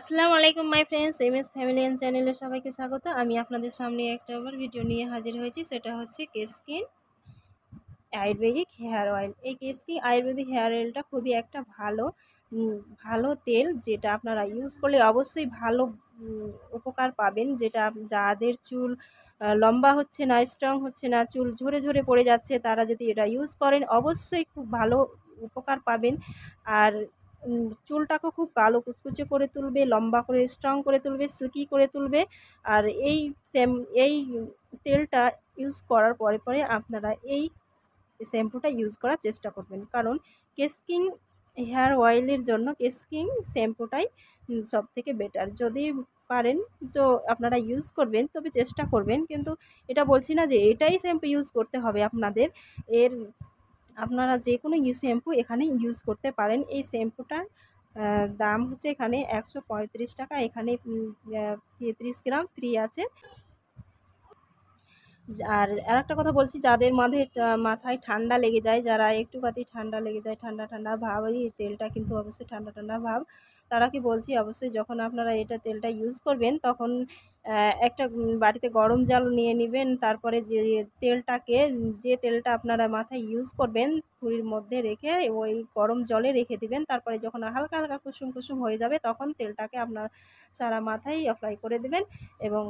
আসসালামু আলাইকুম my friends, MS family and চ্যানেলে সবাইকে স্বাগত। আমি আপনাদের সামনে একটা আবার ভিডিও নিয়ে হাজির হয়েছি। সেটা হচ্ছে কেসকিন আয়ুর্বেদিক হেয়ার অয়েল। এই কেসকিন আয়ুর্বেদিক হেয়ার অয়েলটা খুবই একটা ভালো তেল, যেটা আপনারা ইউজ করলে অবশ্যই ভালো উপকার পাবেন। যেটা যাদের চুল লম্বা হচ্ছে না, স্ট্রং হচ্ছে না, চুল ঝরে ঝরে পড়ে যাচ্ছে, তারা যদি এটা ইউজ করেন অবশ্যই খুব ভালো উপকার পাবেন। আর চুলটাকে খুব কালো কুচকুচে করে তুলবে, লম্বা করে স্ট্রং করে তুলবে, সিল্কি করে তুলবে। আর এই তেলটা ইউজ করার পরে পরে আপনারা এই শ্যাম্পুটা ইউজ করার চেষ্টা করবেন, কারণ কেসকিং হেয়ার অয়েলের জন্য কেসকিং শ্যাম্পুটাই সবথেকে বেটার। যদি পারেন তো আপনারা ইউজ করবেন, তবে চেষ্টা করবেন। কিন্তু এটা বলছি না যে এটাই শ্যাম্পু ইউজ করতে হবে আপনাদের। এর আপনারা যে কোনো শ্যাম্পু এখানে ইউজ করতে পারেন। এই শ্যাম্পুটার দাম হচ্ছে এখানে 135 টাকা। এখানে 33 গ্রাম ফ্রি আছে। আর আরেকটা কথা বলছি, যাদের মাথায় ঠান্ডা লেগে যায়, যারা একটুখানি ঠান্ডা লেগে যায়, ঠান্ডা ঠান্ডা ভাব, এই তেলটা কিন্তু অবশ্যই ঠান্ডা ঠান্ডা ভাব, তারা কি বলছি অবশ্যই যখন আপনারা তেলটা ইউজ করবেন তখন একটা বাড়িতে গরম জল নিয়ে নেবেন। তারপরে যে তেলটা আপনারা মাথায় ইউজ করবেন পুরীর মধ্যে রেখে ওই গরম জলে রেখে দিবেন। তারপরে যখন হালকা হালকা কুসুম কুসুম হয়ে যাবে তখন তেলটাকে আপনার সারা মাথায় অ্যাপ্লাই করে দেবেন, এবং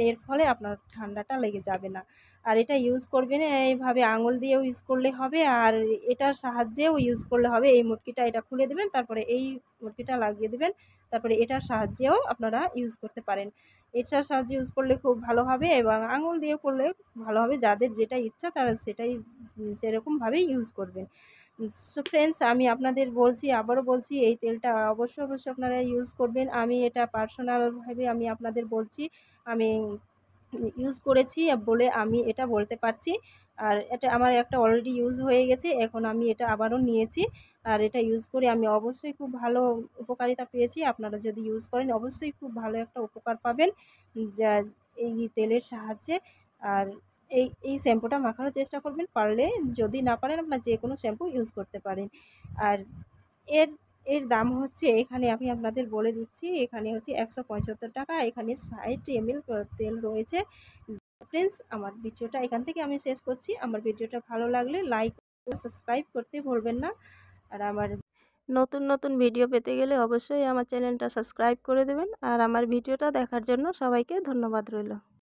এর ফলে আপনার ঠান্ডাটা লেগে যাবে না। আর এটা ইউজ করবেন এইভাবে, আঙুল দিয়েও ইউজ করলে হবে, আর এটার সাহায্যেও ইউজ করলে হবে। এই মুটকিটা এটা খুলে দেবেন, তারপরে এই মুটকিটা লাগিয়ে দেবেন, তারপরে এটার সাহায্যেও আপনারা ইউজ করতে পারেন। এটার সাহায্যে ইউজ করলে খুব ভালো হবে, এবং আঙুল দিয়েও করলে ভালো হবে। যাদের যেটা ইচ্ছা তারা সেটাই সেরকমভাবেই ইউজ করবেন। সো ফ্রেন্ডস, আমি আপনাদের বলছি, আবারও বলছি, এই তেলটা অবশ্যই অবশ্যই আপনারা ইউজ করবেন। আমি এটা পার্সোনালভাবে আমি আপনাদের বলছি, আমি ইউজ করেছি বলে আমি এটা বলতে পারছি। আর এটা আমার একটা অলরেডি ইউজ হয়ে গেছে, এখন আমি এটা আবারও নিয়েছি। আর এটা ইউজ করে আমি অবশ্যই খুব ভালো উপকারিতা পেয়েছি। আপনারা যদি ইউজ করেন অবশ্যই খুব ভালো একটা উপকার পাবেন যা এই তেলের সাহায্যে। আর এই শ্যাম্পুটা মাখানোর চেষ্টা করবেন, পারলে যদি না পারেন আপনার যে কোনো শ্যাম্পু ইউজ করতে পারেন। আর এর এর দাম হচ্ছে, এখানে আমি আপনাদের বলে দিচ্ছি, এখানে হচ্ছে 175 টাকা। এখানে 60 ml তেল রয়েছে। ফ্রেন্ডস, আমার ভিডিওটা এখান থেকে আমি শেষ করছি। আমার ভিডিওটা ভালো লাগলে লাইক ও সাবস্ক্রাইব করতে ভুলবেন না। আর আমার নতুন নতুন ভিডিও পেতে গেলে অবশ্যই আমার চ্যানেলটা সাবস্ক্রাইব করে দেবেন। আর আমার ভিডিওটা দেখার জন্য সবাইকে ধন্যবাদ রইল।